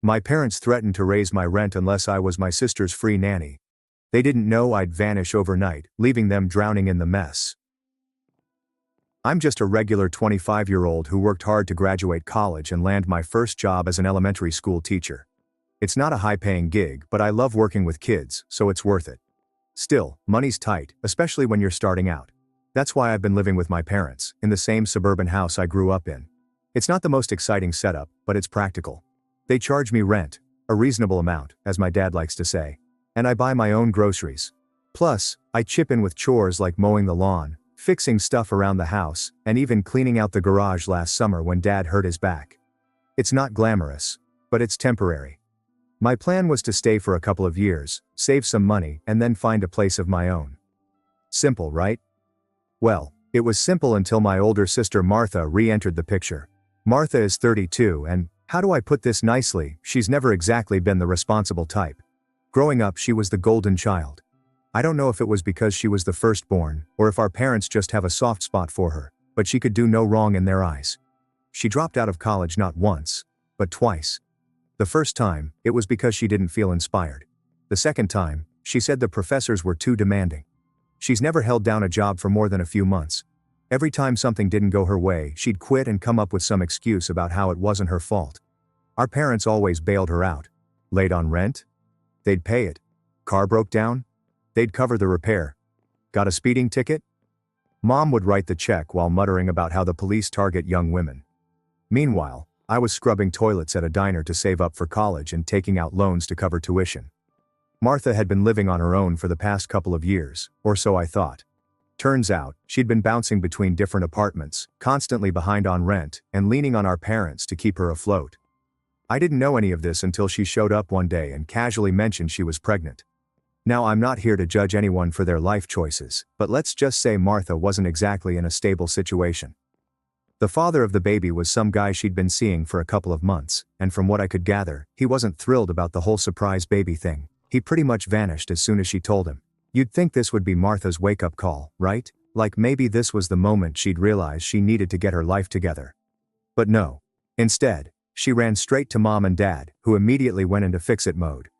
My parents threatened to raise my rent unless I was my sister's free nanny. They didn't know I'd vanish overnight, leaving them drowning in the mess. I'm just a regular 25-year-old who worked hard to graduate college and land my first job as an elementary school teacher. It's not a high-paying gig, but I love working with kids, so it's worth it. Still, money's tight, especially when you're starting out. That's why I've been living with my parents, in the same suburban house I grew up in. It's not the most exciting setup, but it's practical. They charge me rent, a reasonable amount, as my dad likes to say, and I buy my own groceries. Plus, I chip in with chores like mowing the lawn, fixing stuff around the house, and even cleaning out the garage last summer when Dad hurt his back. It's not glamorous, but it's temporary. My plan was to stay for a couple of years, save some money, and then find a place of my own. Simple, right? Well, it was simple until my older sister Martha re-entered the picture. Martha is 32 and, how do I put this nicely, she's never exactly been the responsible type. Growing up, she was the golden child. I don't know if it was because she was the firstborn, or if our parents just have a soft spot for her, but she could do no wrong in their eyes. She dropped out of college not once, but twice. The first time, it was because she didn't feel inspired. The second time, she said the professors were too demanding. She's never held down a job for more than a few months. Every time something didn't go her way, she'd quit and come up with some excuse about how it wasn't her fault. Our parents always bailed her out. Late on rent? They'd pay it. Car broke down? They'd cover the repair. Got a speeding ticket? Mom would write the check while muttering about how the police target young women. Meanwhile, I was scrubbing toilets at a diner to save up for college and taking out loans to cover tuition. Martha had been living on her own for the past couple of years, or so I thought. Turns out, she'd been bouncing between different apartments, constantly behind on rent, and leaning on our parents to keep her afloat. I didn't know any of this until she showed up one day and casually mentioned she was pregnant. Now, I'm not here to judge anyone for their life choices, but let's just say Martha wasn't exactly in a stable situation. The father of the baby was some guy she'd been seeing for a couple of months, and from what I could gather, he wasn't thrilled about the whole surprise baby thing. He pretty much vanished as soon as she told him. You'd think this would be Martha's wake-up call, right? Like maybe this was the moment she'd realize she needed to get her life together. But no. Instead, she ran straight to Mom and Dad, who immediately went into fix-it mode.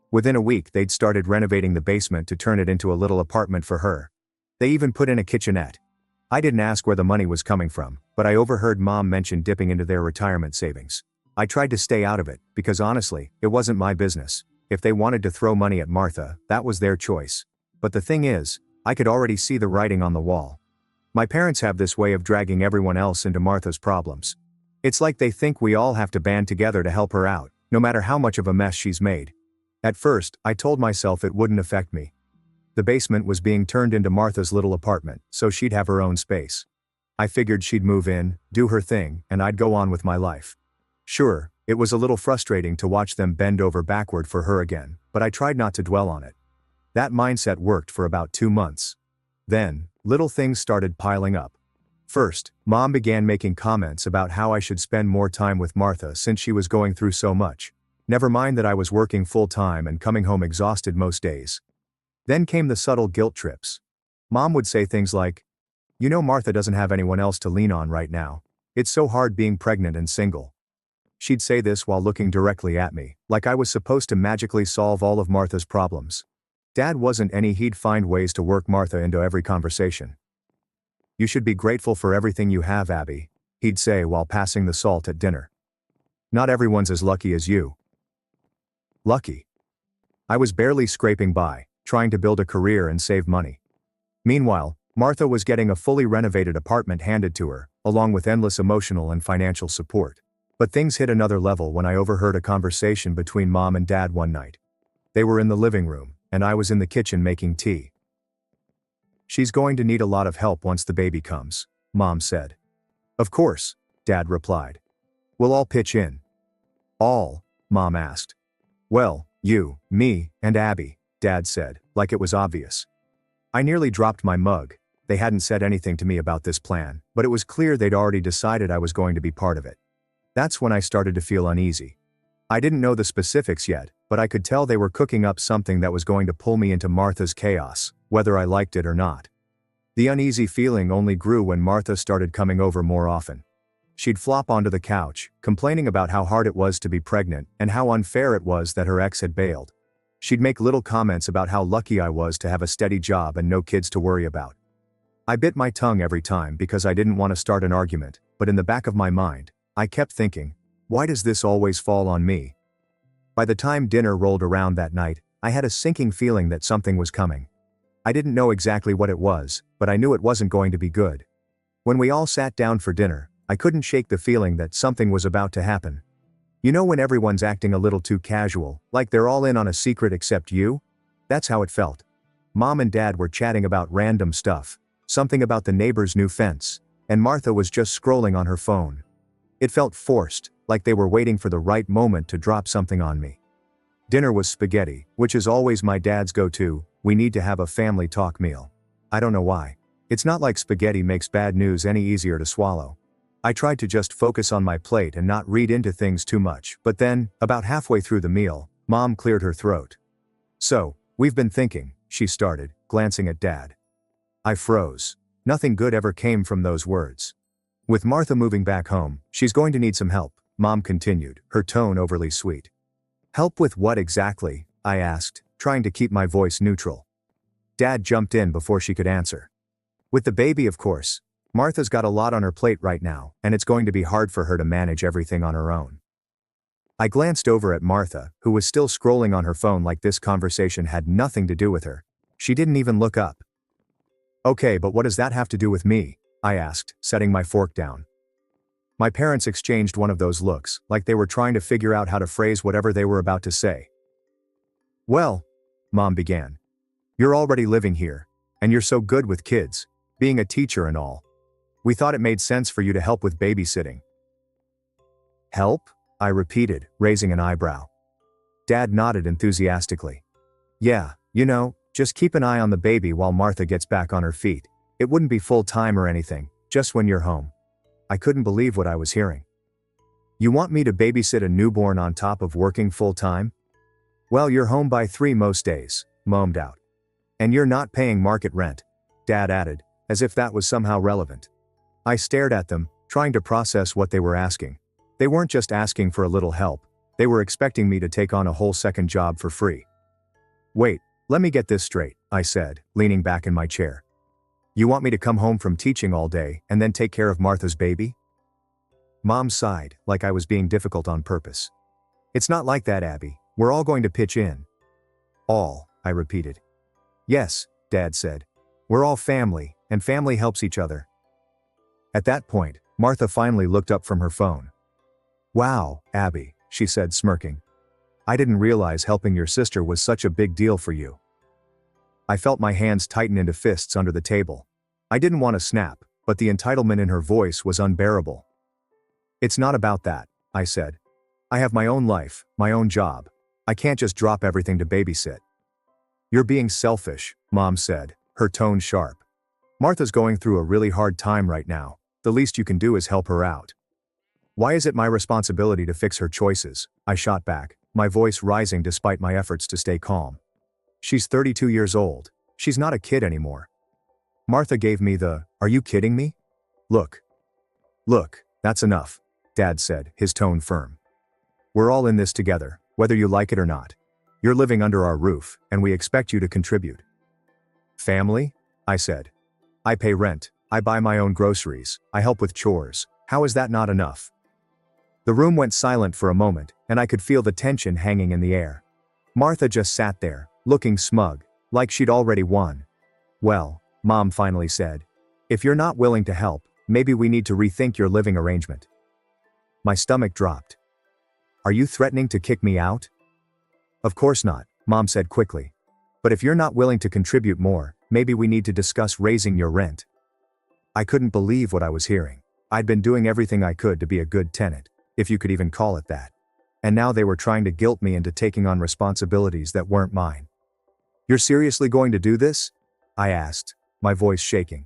Within a week, they'd started renovating the basement to turn it into a little apartment for her. They even put in a kitchenette. I didn't ask where the money was coming from, but I overheard Mom mention dipping into their retirement savings. I tried to stay out of it, because honestly, it wasn't my business. If they wanted to throw money at Martha, that was their choice. But the thing is, I could already see the writing on the wall. My parents have this way of dragging everyone else into Martha's problems. It's like they think we all have to band together to help her out, no matter how much of a mess she's made. At first, I told myself it wouldn't affect me. The basement was being turned into Martha's little apartment, so she'd have her own space. I figured she'd move in, do her thing, and I'd go on with my life. Sure, it was a little frustrating to watch them bend over backward for her again, but I tried not to dwell on it. That mindset worked for about 2 months. Then, little things started piling up. First, Mom began making comments about how I should spend more time with Martha since she was going through so much. Never mind that I was working full-time and coming home exhausted most days. Then came the subtle guilt trips. Mom would say things like, "You know Martha doesn't have anyone else to lean on right now. It's so hard being pregnant and single." She'd say this while looking directly at me, like I was supposed to magically solve all of Martha's problems. Dad wasn't any, he'd find ways to work Martha into every conversation. "You should be grateful for everything you have, Abby," he'd say while passing the salt at dinner. "Not everyone's as lucky as you." Lucky. I was barely scraping by, trying to build a career and save money. Meanwhile, Martha was getting a fully renovated apartment handed to her, along with endless emotional and financial support. But things hit another level when I overheard a conversation between Mom and Dad one night. They were in the living room, and I was in the kitchen making tea. "She's going to need a lot of help once the baby comes," Mom said. "Of course," Dad replied. "We'll all pitch in." "All?" Mom asked. "Well, you, me, and Abby," Dad said, like it was obvious. I nearly dropped my mug. They hadn't said anything to me about this plan, but it was clear they'd already decided I was going to be part of it. That's when I started to feel uneasy. I didn't know the specifics yet, but I could tell they were cooking up something that was going to pull me into Martha's chaos, whether I liked it or not. The uneasy feeling only grew when Martha started coming over more often. She'd flop onto the couch, complaining about how hard it was to be pregnant and how unfair it was that her ex had bailed. She'd make little comments about how lucky I was to have a steady job and no kids to worry about. I bit my tongue every time because I didn't want to start an argument, but in the back of my mind, I kept thinking, why does this always fall on me? By the time dinner rolled around that night, I had a sinking feeling that something was coming. I didn't know exactly what it was, but I knew it wasn't going to be good. When we all sat down for dinner, I couldn't shake the feeling that something was about to happen. You know when everyone's acting a little too casual, like they're all in on a secret except you? That's how it felt. Mom and Dad were chatting about random stuff, something about the neighbor's new fence, and Martha was just scrolling on her phone. It felt forced, like they were waiting for the right moment to drop something on me. Dinner was spaghetti, which is always my dad's go-to. We need to have a family talk meal. I don't know why. It's not like spaghetti makes bad news any easier to swallow. I tried to just focus on my plate and not read into things too much, but then, about halfway through the meal, Mom cleared her throat. So, we've been thinking, she started, glancing at Dad. I froze. Nothing good ever came from those words. With Martha moving back home, she's going to need some help, Mom continued, her tone overly sweet. Help with what exactly? I asked, trying to keep my voice neutral. Dad jumped in before she could answer. With the baby, of course. Martha's got a lot on her plate right now, and it's going to be hard for her to manage everything on her own. I glanced over at Martha, who was still scrolling on her phone like this conversation had nothing to do with her. She didn't even look up. Okay, but what does that have to do with me? I asked, setting my fork down. My parents exchanged one of those looks, like they were trying to figure out how to phrase whatever they were about to say. Well, Mom began. You're already living here, and you're so good with kids, being a teacher and all. We thought it made sense for you to help with babysitting. Help? I repeated, raising an eyebrow. Dad nodded enthusiastically. Yeah, just keep an eye on the baby while Martha gets back on her feet. It wouldn't be full-time or anything, just when you're home. I couldn't believe what I was hearing. You want me to babysit a newborn on top of working full-time? Well, you're home by 3 most days, moaned out. And you're not paying market rent, Dad added, as if that was somehow relevant. I stared at them, trying to process what they were asking. They weren't just asking for a little help, they were expecting me to take on a whole second job for free. Wait, let me get this straight, I said, leaning back in my chair. You want me to come home from teaching all day and then take care of Martha's baby? Mom sighed, like I was being difficult on purpose. It's not like that, Abby. We're all going to pitch in. All, I repeated. Yes, Dad said. We're all family, and family helps each other. At that point, Martha finally looked up from her phone. Wow, Abby, she said, smirking. I didn't realize helping your sister was such a big deal for you. I felt my hands tighten into fists under the table. I didn't want to snap, but the entitlement in her voice was unbearable. It's not about that, I said. I have my own life, my own job. I can't just drop everything to babysit. You're being selfish, Mom said, her tone sharp. Martha's going through a really hard time right now. The least you can do is help her out. Why is it my responsibility to fix her choices? I shot back, my voice rising despite my efforts to stay calm. She's 32 years old. She's not a kid anymore. Martha gave me the, "Are you kidding me?" Look, that's enough, Dad said, his tone firm. We're all in this together, whether you like it or not. You're living under our roof, and we expect you to contribute. Family? I said. I pay rent, I buy my own groceries, I help with chores. How is that not enough? The room went silent for a moment, and I could feel the tension hanging in the air. Martha just sat there, looking smug, like she'd already won. Well, Mom finally said, if you're not willing to help, maybe we need to rethink your living arrangement. My stomach dropped. Are you threatening to kick me out? Of course not, Mom said quickly. But if you're not willing to contribute more, maybe we need to discuss raising your rent. I couldn't believe what I was hearing. I'd been doing everything I could to be a good tenant, if you could even call it that. And now they were trying to guilt me into taking on responsibilities that weren't mine. You're seriously going to do this? I asked, my voice shaking.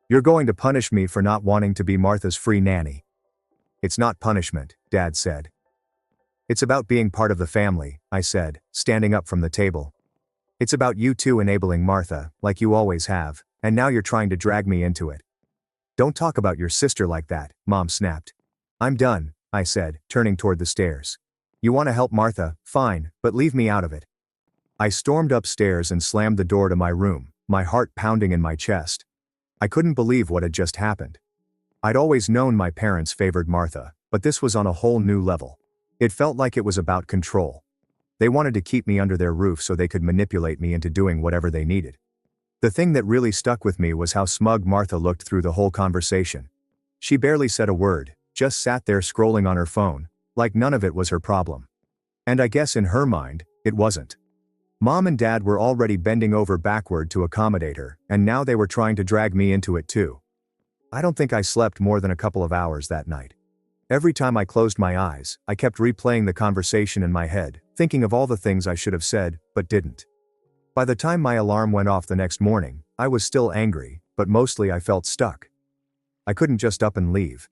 You're going to punish me for not wanting to be Martha's free nanny. It's not punishment, Dad said. It's about being part of the family, I said, standing up from the table. It's about you two enabling Martha, like you always have, and now you're trying to drag me into it. Don't talk about your sister like that, Mom snapped. I'm done, I said, turning toward the stairs. You want to help Martha, fine, but leave me out of it. I stormed upstairs and slammed the door to my room, my heart pounding in my chest. I couldn't believe what had just happened. I'd always known my parents favored Martha, but this was on a whole new level. It felt like it was about control. They wanted to keep me under their roof so they could manipulate me into doing whatever they needed. The thing that really stuck with me was how smug Martha looked through the whole conversation. She barely said a word, just sat there scrolling on her phone, like none of it was her problem. And I guess in her mind, it wasn't. Mom and Dad were already bending over backward to accommodate her, and now they were trying to drag me into it too. I don't think I slept more than a couple of hours that night. Every time I closed my eyes, I kept replaying the conversation in my head, thinking of all the things I should have said, but didn't. By the time my alarm went off the next morning, I was still angry, but mostly I felt stuck. I couldn't just up and leave.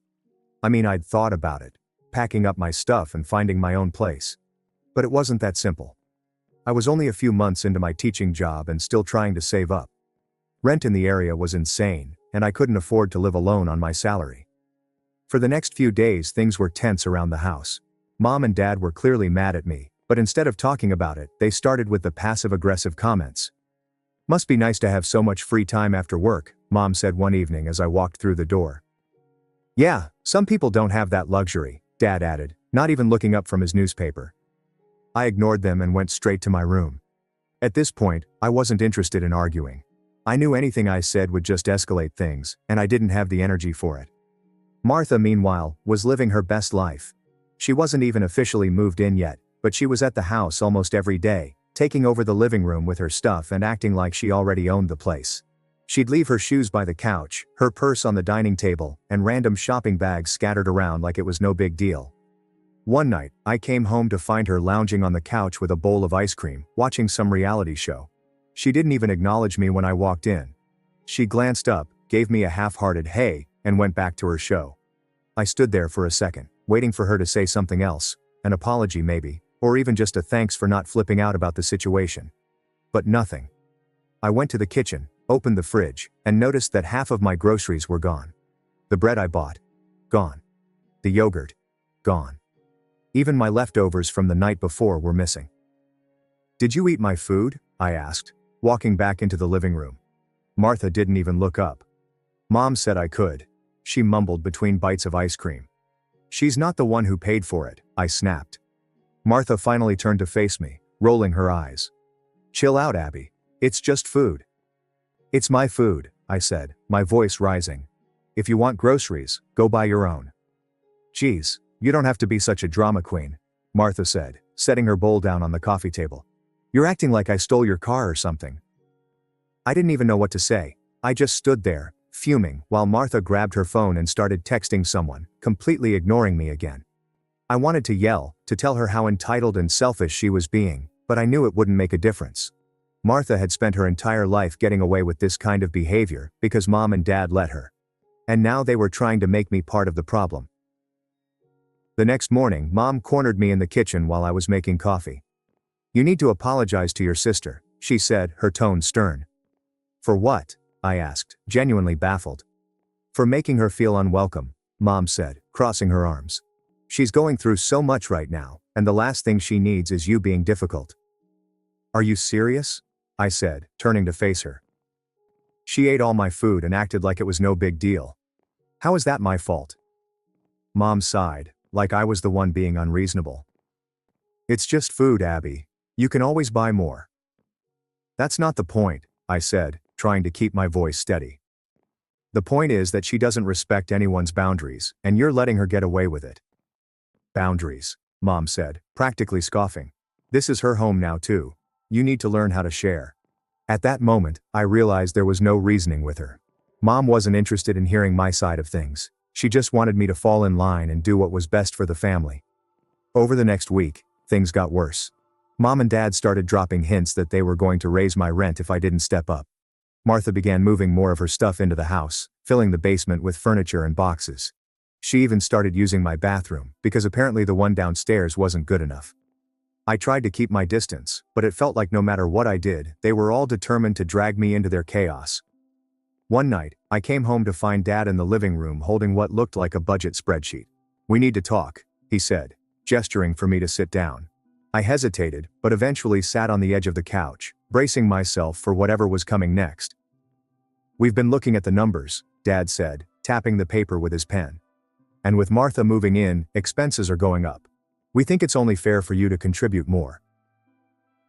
I mean, I'd thought about it, packing up my stuff and finding my own place. But it wasn't that simple. I was only a few months into my teaching job and still trying to save up. Rent in the area was insane, and I couldn't afford to live alone on my salary. For the next few days, things were tense around the house. Mom and Dad were clearly mad at me, but instead of talking about it, they started with the passive-aggressive comments. Must be nice to have so much free time after work, Mom said one evening as I walked through the door. Yeah, some people don't have that luxury, Dad added, not even looking up from his newspaper. I ignored them and went straight to my room. At this point, I wasn't interested in arguing. I knew anything I said would just escalate things, and I didn't have the energy for it. Martha, meanwhile, was living her best life. She wasn't even officially moved in yet, but she was at the house almost every day, taking over the living room with her stuff and acting like she already owned the place. She'd leave her shoes by the couch, her purse on the dining table, and random shopping bags scattered around like it was no big deal. One night, I came home to find her lounging on the couch with a bowl of ice cream, watching some reality show. She didn't even acknowledge me when I walked in. She glanced up, gave me a half-hearted hey, and went back to her show. I stood there for a second, waiting for her to say something else, an apology maybe, or even just a thanks for not flipping out about the situation. But nothing. I went to the kitchen, opened the fridge, and noticed that half of my groceries were gone. The bread I bought, gone. The yogurt, gone. Even my leftovers from the night before were missing. Did you eat my food? I asked, walking back into the living room. Martha didn't even look up. Mom said I could. She mumbled between bites of ice cream. She's not the one who paid for it, I snapped. Martha finally turned to face me, rolling her eyes. Chill out, Abby. It's just food. It's my food, I said, my voice rising. If you want groceries, go buy your own. Geez, you don't have to be such a drama queen, Martha said, setting her bowl down on the coffee table. You're acting like I stole your car or something. I didn't even know what to say. I just stood there, fuming, while Martha grabbed her phone and started texting someone, completely ignoring me again. I wanted to yell, to tell her how entitled and selfish she was being, but I knew it wouldn't make a difference. Martha had spent her entire life getting away with this kind of behavior because Mom and Dad let her. And now they were trying to make me part of the problem. The next morning, Mom cornered me in the kitchen while I was making coffee. You need to apologize to your sister, she said, her tone stern. For what? I asked, genuinely baffled. For making her feel unwelcome, Mom said, crossing her arms. She's going through so much right now, and the last thing she needs is you being difficult. Are you serious? I said, turning to face her. She ate all my food and acted like it was no big deal. How is that my fault? Mom sighed, like I was the one being unreasonable. It's just food, Abby. You can always buy more. That's not the point, I said, trying to keep my voice steady. The point is that she doesn't respect anyone's boundaries, and you're letting her get away with it. Boundaries, Mom said, practically scoffing. This is her home now too. You need to learn how to share. At that moment, I realized there was no reasoning with her. Mom wasn't interested in hearing my side of things. She just wanted me to fall in line and do what was best for the family. Over the next week, things got worse. Mom and Dad started dropping hints that they were going to raise my rent if I didn't step up. Martha began moving more of her stuff into the house, filling the basement with furniture and boxes. She even started using my bathroom, because apparently the one downstairs wasn't good enough. I tried to keep my distance, but it felt like no matter what I did, they were all determined to drag me into their chaos. One night, I came home to find Dad in the living room holding what looked like a budget spreadsheet. We need to talk, he said, gesturing for me to sit down. I hesitated, but eventually sat on the edge of the couch, bracing myself for whatever was coming next. We've been looking at the numbers, Dad said, tapping the paper with his pen. And with Martha moving in, expenses are going up. We think it's only fair for you to contribute more.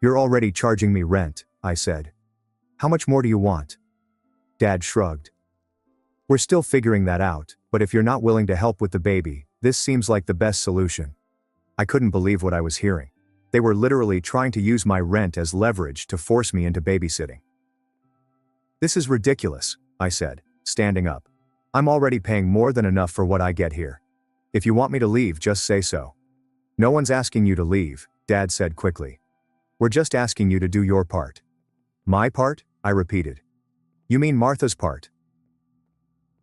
You're already charging me rent, I said. How much more do you want? Dad shrugged. We're still figuring that out, but if you're not willing to help with the baby, this seems like the best solution. I couldn't believe what I was hearing. They were literally trying to use my rent as leverage to force me into babysitting. This is ridiculous, I said, standing up. I'm already paying more than enough for what I get here. If you want me to leave, just say so. No one's asking you to leave, Dad said quickly. We're just asking you to do your part. My part? I repeated. You mean Martha's part?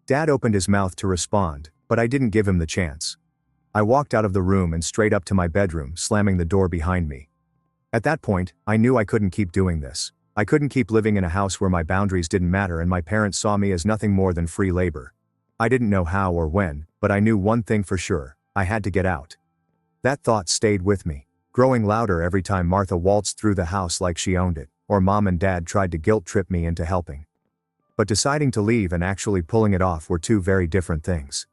Dad opened his mouth to respond, but I didn't give him the chance. I walked out of the room and straight up to my bedroom, slamming the door behind me. At that point, I knew I couldn't keep doing this. I couldn't keep living in a house where my boundaries didn't matter and my parents saw me as nothing more than free labor. I didn't know how or when, but I knew one thing for sure: I had to get out. That thought stayed with me, growing louder every time Martha waltzed through the house like she owned it, or Mom and Dad tried to guilt-trip me into helping. But deciding to leave and actually pulling it off were two very different things.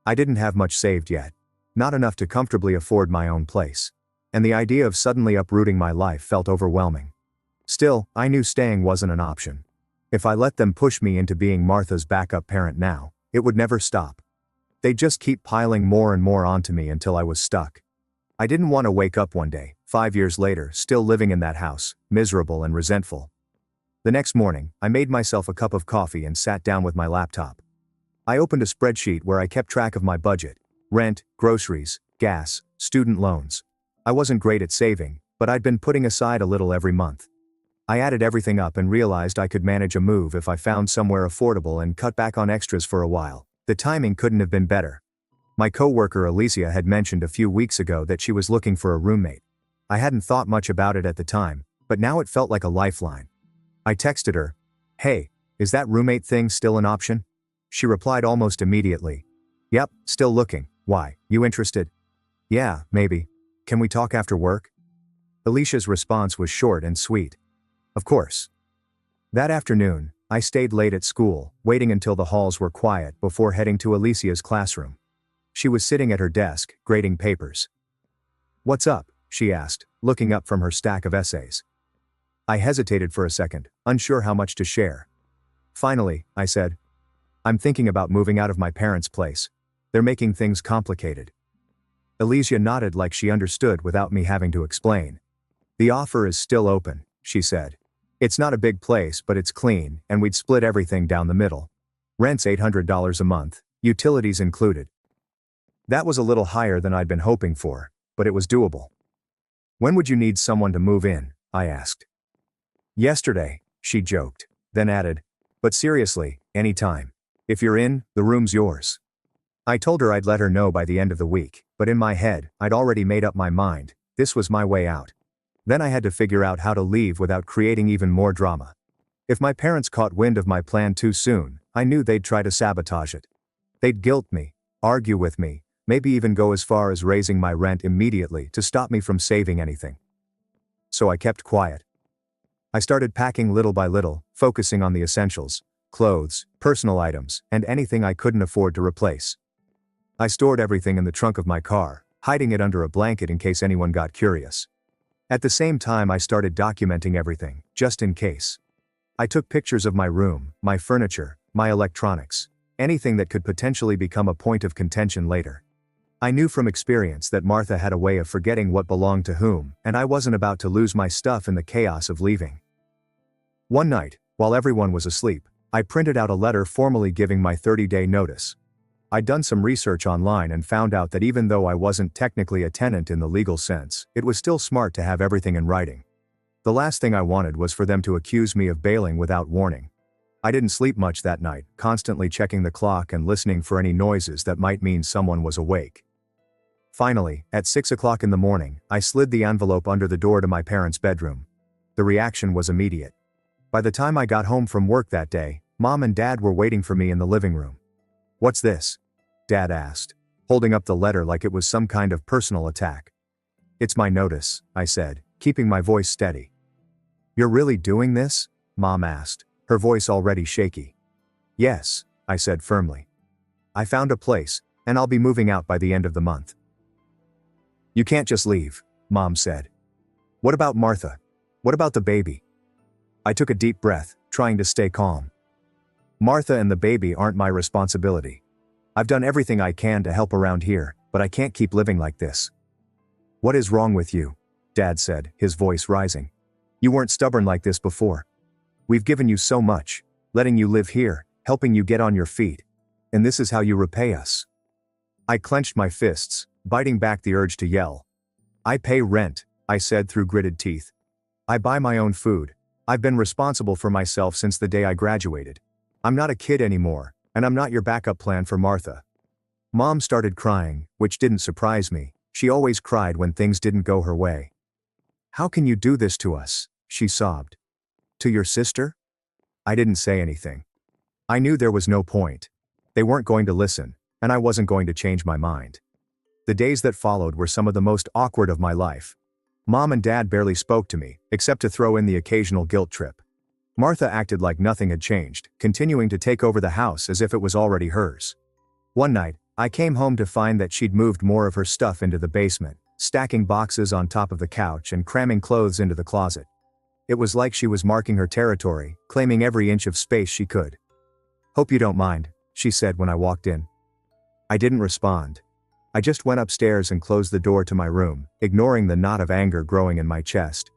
I didn't have much saved yet. Not enough to comfortably afford my own place. And the idea of suddenly uprooting my life felt overwhelming. Still, I knew staying wasn't an option. If I let them push me into being Martha's backup parent now, it would never stop. They'd just keep piling more and more onto me until I was stuck. I didn't want to wake up one day, 5 years later, still living in that house, miserable and resentful. The next morning, I made myself a cup of coffee and sat down with my laptop. I opened a spreadsheet where I kept track of my budget: rent, groceries, gas, student loans. I wasn't great at saving, but I'd been putting aside a little every month. I added everything up and realized I could manage a move if I found somewhere affordable and cut back on extras for a while. The timing couldn't have been better. My coworker Alicia had mentioned a few weeks ago that she was looking for a roommate. I hadn't thought much about it at the time, but now it felt like a lifeline. I texted her, "Hey, is that roommate thing still an option?" She replied almost immediately, "Yep, still looking. Why, you interested?" "Yeah, maybe. Can we talk after work?" Alicia's response was short and sweet. Of course. That afternoon, I stayed late at school, waiting until the halls were quiet before heading to Alicia's classroom. She was sitting at her desk, grading papers. "What's up?" she asked, looking up from her stack of essays. I hesitated for a second, unsure how much to share. Finally, I said, "I'm thinking about moving out of my parents' place. They're making things complicated." Alicia nodded like she understood without me having to explain. "The offer is still open," she said. "It's not a big place, but it's clean, and we'd split everything down the middle. Rent's $800 a month, utilities included." That was a little higher than I'd been hoping for, but it was doable. "When would you need someone to move in?" I asked. "Yesterday," she joked, then added, "But seriously, anytime. If you're in, the room's yours." I told her I'd let her know by the end of the week, but in my head, I'd already made up my mind. This was my way out. Then I had to figure out how to leave without creating even more drama. If my parents caught wind of my plan too soon, I knew they'd try to sabotage it. They'd guilt me, argue with me, maybe even go as far as raising my rent immediately to stop me from saving anything. So I kept quiet. I started packing little by little, focusing on the essentials: clothes, personal items, and anything I couldn't afford to replace. I stored everything in the trunk of my car, hiding it under a blanket in case anyone got curious. At the same time, I started documenting everything, just in case. I took pictures of my room, my furniture, my electronics, anything that could potentially become a point of contention later. I knew from experience that Martha had a way of forgetting what belonged to whom, and I wasn't about to lose my stuff in the chaos of leaving. One night, while everyone was asleep, I printed out a letter formally giving my 30-day notice. I'd done some research online and found out that even though I wasn't technically a tenant in the legal sense, it was still smart to have everything in writing. The last thing I wanted was for them to accuse me of bailing without warning. I didn't sleep much that night, constantly checking the clock and listening for any noises that might mean someone was awake. Finally, at 6 o'clock in the morning, I slid the envelope under the door to my parents' bedroom. The reaction was immediate. By the time I got home from work that day, Mom and Dad were waiting for me in the living room. "What's this?" Dad asked, holding up the letter like it was some kind of personal attack. "It's my notice," I said, keeping my voice steady. "You're really doing this?" Mom asked, her voice already shaky. "Yes," I said firmly. "I found a place, and I'll be moving out by the end of the month." "You can't just leave," Mom said. "What about Martha? What about the baby?" I took a deep breath, trying to stay calm. "Martha and the baby aren't my responsibility. I've done everything I can to help around here, but I can't keep living like this." "What is wrong with you?" Dad said, his voice rising. "You weren't stubborn like this before. We've given you so much, letting you live here, helping you get on your feet. And this is how you repay us." I clenched my fists, biting back the urge to yell. "I pay rent," I said through gritted teeth. "I buy my own food. I've been responsible for myself since the day I graduated. I'm not a kid anymore, and I'm not your backup plan for Martha." Mom started crying, which didn't surprise me. She always cried when things didn't go her way. "How can you do this to us?" she sobbed. "To your sister?" I didn't say anything. I knew there was no point. They weren't going to listen, and I wasn't going to change my mind. The days that followed were some of the most awkward of my life. Mom and Dad barely spoke to me, except to throw in the occasional guilt trip. Martha acted like nothing had changed, continuing to take over the house as if it was already hers. One night, I came home to find that she'd moved more of her stuff into the basement, stacking boxes on top of the couch and cramming clothes into the closet. It was like she was marking her territory, claiming every inch of space she could. "Hope you don't mind," she said when I walked in. I didn't respond. I just went upstairs and closed the door to my room, ignoring the knot of anger growing in my chest.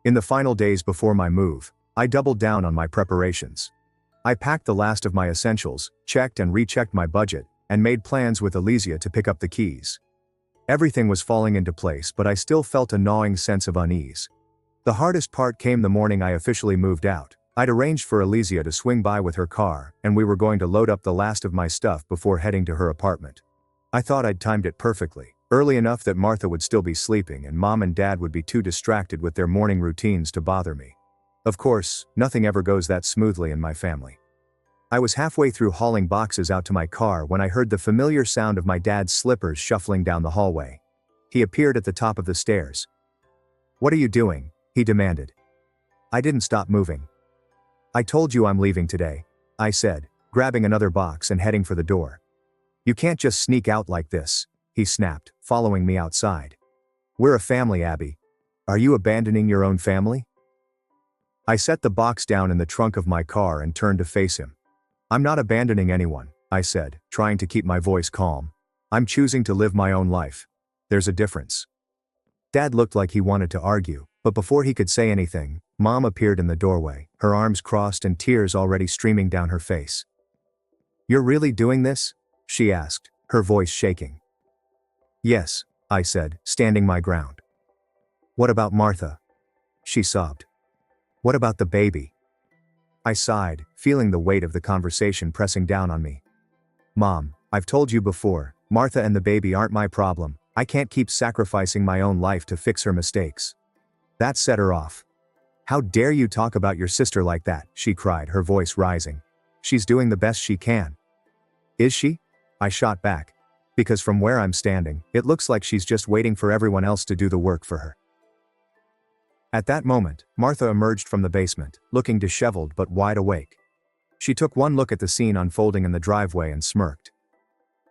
In the final days before my move, I doubled down on my preparations. I packed the last of my essentials, checked and rechecked my budget, and made plans with Elysia to pick up the keys. Everything was falling into place, but I still felt a gnawing sense of unease. The hardest part came the morning I officially moved out. I'd arranged for Elysia to swing by with her car, and we were going to load up the last of my stuff before heading to her apartment. I thought I'd timed it perfectly, early enough that Martha would still be sleeping and Mom and Dad would be too distracted with their morning routines to bother me. Of course, nothing ever goes that smoothly in my family. I was halfway through hauling boxes out to my car when I heard the familiar sound of my dad's slippers shuffling down the hallway. He appeared at the top of the stairs. "What are you doing?" he demanded. I didn't stop moving. "I told you I'm leaving today," I said, grabbing another box and heading for the door. "You can't just sneak out like this," he snapped, following me outside. "We're a family, Abby. Are you abandoning your own family?" I set the box down in the trunk of my car and turned to face him. "I'm not abandoning anyone," I said, trying to keep my voice calm. "I'm choosing to live my own life. There's a difference." Dad looked like he wanted to argue, but before he could say anything, Mom appeared in the doorway, her arms crossed and tears already streaming down her face. "You're really doing this?" she asked, her voice shaking. "Yes," I said, standing my ground. "What about Martha?" she sobbed. "What about the baby?" I sighed, feeling the weight of the conversation pressing down on me. "Mom, I've told you before, Martha and the baby aren't my problem. I can't keep sacrificing my own life to fix her mistakes." That set her off. "How dare you talk about your sister like that?" she cried, her voice rising. "She's doing the best she can." "Is she?" I shot back. Because from where I'm standing, it looks like she's just waiting for everyone else to do the work for her. At that moment, Martha emerged from the basement, looking disheveled but wide awake. She took one look at the scene unfolding in the driveway and smirked.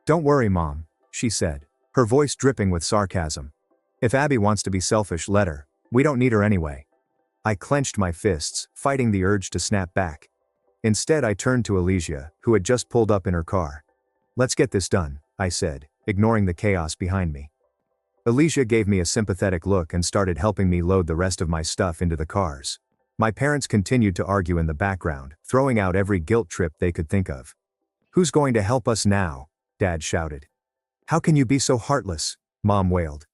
"Don't worry, Mom," she said, her voice dripping with sarcasm. "If Abby wants to be selfish, let her. We don't need her anyway." I clenched my fists, fighting the urge to snap back. Instead, I turned to Elysia, who had just pulled up in her car. "Let's get this done," I said, ignoring the chaos behind me. Elysia gave me a sympathetic look and started helping me load the rest of my stuff into the cars. My parents continued to argue in the background, throwing out every guilt trip they could think of. "Who's going to help us now?" Dad shouted. "How can you be so heartless?" Mom wailed.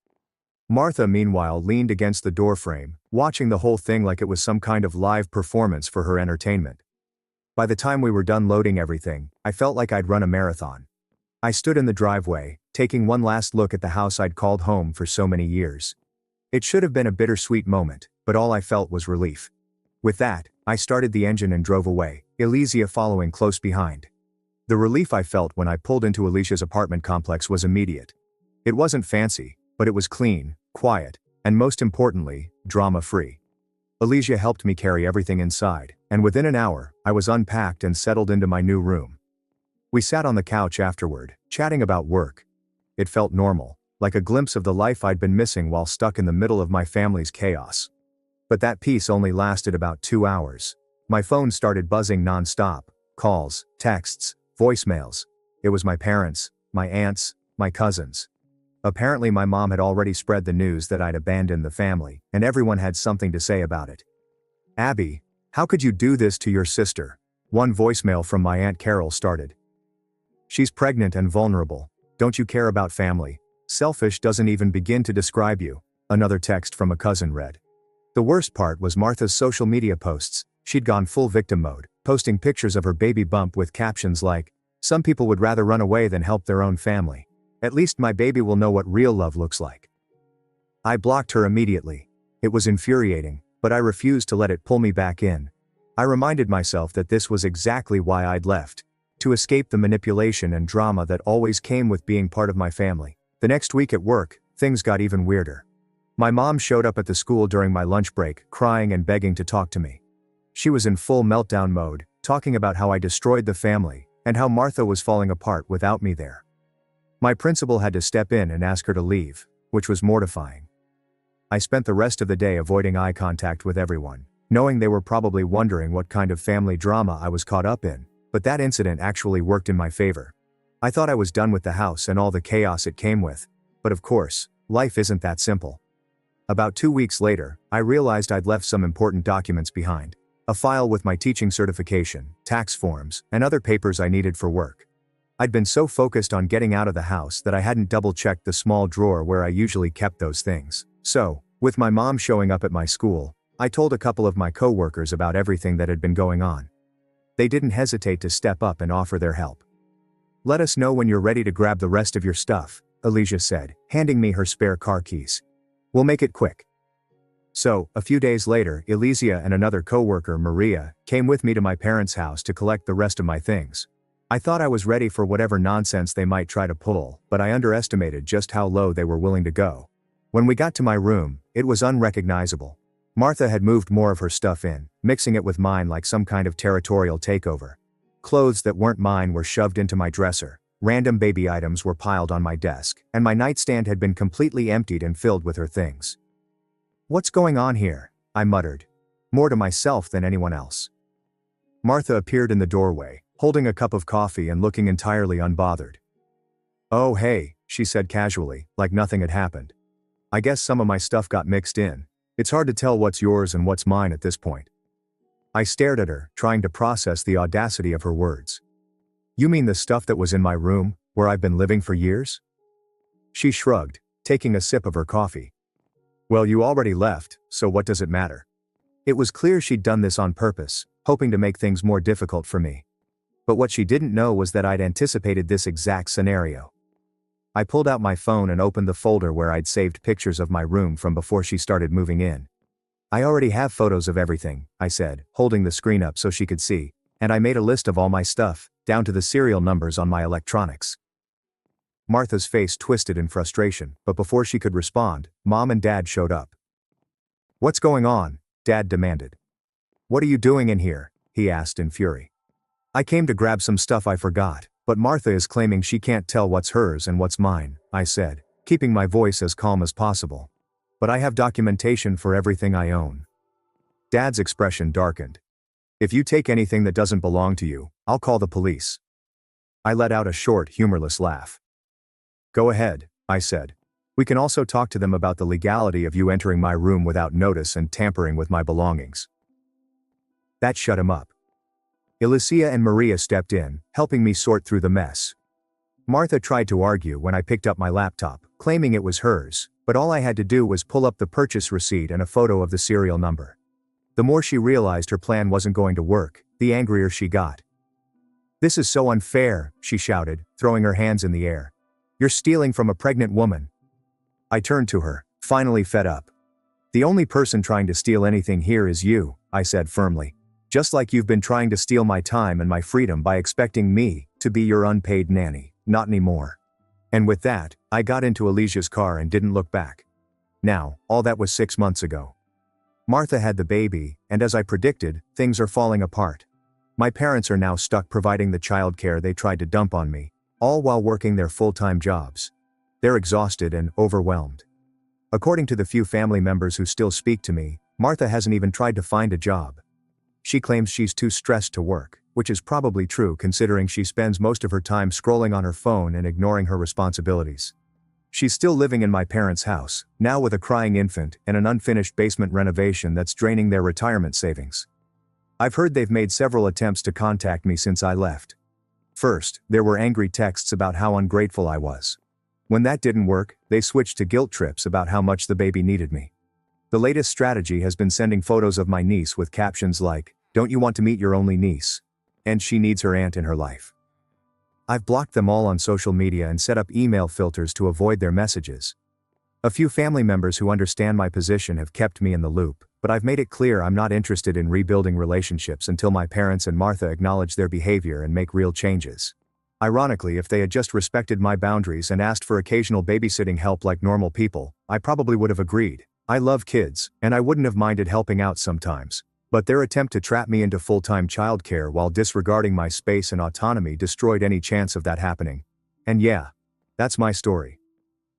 Martha, meanwhile, leaned against the doorframe, watching the whole thing like it was some kind of live performance for her entertainment. By the time we were done loading everything, I felt like I'd run a marathon. I stood in the driveway, taking one last look at the house I'd called home for so many years. It should have been a bittersweet moment, but all I felt was relief. With that, I started the engine and drove away, Elysia following close behind. The relief I felt when I pulled into Alicia's apartment complex was immediate. It wasn't fancy, but it was clean, quiet, and most importantly, drama-free. Alicia helped me carry everything inside, and within an hour, I was unpacked and settled into my new room. We sat on the couch afterward, chatting about work. It felt normal, like a glimpse of the life I'd been missing while stuck in the middle of my family's chaos. But that peace only lasted about 2 hours. My phone started buzzing non-stop. Calls, texts, voicemails. It was my parents, my aunts, my cousins. Apparently my mom had already spread the news that I'd abandoned the family, and everyone had something to say about it. "Abby, how could you do this to your sister?" One voicemail from my Aunt Carol started. "She's pregnant and vulnerable. Don't you care about family? Selfish doesn't even begin to describe you." Another text from a cousin read. The worst part was Martha's social media posts. She'd gone full victim mode, posting pictures of her baby bump with captions like, "Some people would rather run away than help their own family. At least my baby will know what real love looks like." I blocked her immediately. It was infuriating, but I refused to let it pull me back in. I reminded myself that this was exactly why I'd left. To escape the manipulation and drama that always came with being part of my family. The next week at work, things got even weirder. My mom showed up at the school during my lunch break, crying and begging to talk to me. She was in full meltdown mode, talking about how I destroyed the family, and how Martha was falling apart without me there. My principal had to step in and ask her to leave, which was mortifying. I spent the rest of the day avoiding eye contact with everyone, knowing they were probably wondering what kind of family drama I was caught up in, but that incident actually worked in my favor. I thought I was done with the house and all the chaos it came with, but of course, life isn't that simple. About 2 weeks later, I realized I'd left some important documents behind. A file with my teaching certification, tax forms, and other papers I needed for work. I'd been so focused on getting out of the house that I hadn't double-checked the small drawer where I usually kept those things. So, with my mom showing up at my school, I told a couple of my co-workers about everything that had been going on. They didn't hesitate to step up and offer their help. "Let us know when you're ready to grab the rest of your stuff," Alicia said, handing me her spare car keys. "We'll make it quick." So, a few days later, Elysia and another co-worker, Maria, came with me to my parents' house to collect the rest of my things. I thought I was ready for whatever nonsense they might try to pull, but I underestimated just how low they were willing to go. When we got to my room, it was unrecognizable. Martha had moved more of her stuff in, mixing it with mine like some kind of territorial takeover. Clothes that weren't mine were shoved into my dresser, random baby items were piled on my desk, and my nightstand had been completely emptied and filled with her things. "What's going on here?" I muttered, more to myself than anyone else. Martha appeared in the doorway, holding a cup of coffee and looking entirely unbothered. "Oh hey," she said casually, like nothing had happened. "I guess some of my stuff got mixed in. It's hard to tell what's yours and what's mine at this point." I stared at her, trying to process the audacity of her words. "You mean the stuff that was in my room, where I've been living for years?" She shrugged, taking a sip of her coffee. "Well, you already left, so what does it matter?" It was clear she'd done this on purpose, hoping to make things more difficult for me. But what she didn't know was that I'd anticipated this exact scenario. I pulled out my phone and opened the folder where I'd saved pictures of my room from before she started moving in. "I already have photos of everything," I said, holding the screen up so she could see, "and I made a list of all my stuff, down to the serial numbers on my electronics." Martha's face twisted in frustration, but before she could respond, Mom and Dad showed up. "What's going on?" Dad demanded. "What are you doing in here?" he asked in fury. "I came to grab some stuff I forgot, but Martha is claiming she can't tell what's hers and what's mine," I said, keeping my voice as calm as possible. "But I have documentation for everything I own." Dad's expression darkened. "If you take anything that doesn't belong to you, I'll call the police." I let out a short, humorless laugh. "Go ahead," I said. "We can also talk to them about the legality of you entering my room without notice and tampering with my belongings." That shut him up. Elysia and Maria stepped in, helping me sort through the mess. Martha tried to argue when I picked up my laptop, claiming it was hers, but all I had to do was pull up the purchase receipt and a photo of the serial number. The more she realized her plan wasn't going to work, the angrier she got. "This is so unfair," she shouted, throwing her hands in the air. "You're stealing from a pregnant woman." I turned to her, finally fed up. "The only person trying to steal anything here is you," I said firmly. Just like you've been trying to steal my time and my freedom by expecting me to be your unpaid nanny, not anymore. And with that, I got into Alicia's car and didn't look back. Now, all that was 6 months ago. Martha had the baby, and as I predicted, things are falling apart. My parents are now stuck providing the childcare they tried to dump on me, all while working their full-time jobs. They're exhausted and overwhelmed. According to the few family members who still speak to me, Martha hasn't even tried to find a job. She claims she's too stressed to work, which is probably true considering she spends most of her time scrolling on her phone and ignoring her responsibilities. She's still living in my parents' house, now with a crying infant and an unfinished basement renovation that's draining their retirement savings. I've heard they've made several attempts to contact me since I left. First, there were angry texts about how ungrateful I was. When that didn't work, they switched to guilt trips about how much the baby needed me. The latest strategy has been sending photos of my niece with captions like, "Don't you want to meet your only niece?" and "She needs her aunt in her life." I've blocked them all on social media and set up email filters to avoid their messages. A few family members who understand my position have kept me in the loop, but I've made it clear I'm not interested in rebuilding relationships until my parents and Martha acknowledge their behavior and make real changes. Ironically, if they had just respected my boundaries and asked for occasional babysitting help like normal people, I probably would have agreed. I love kids, and I wouldn't have minded helping out sometimes. But their attempt to trap me into full-time childcare while disregarding my space and autonomy destroyed any chance of that happening. And yeah, that's my story.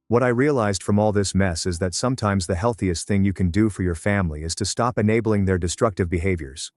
What I realized from all this mess is that sometimes the healthiest thing you can do for your family is to stop enabling their destructive behaviors.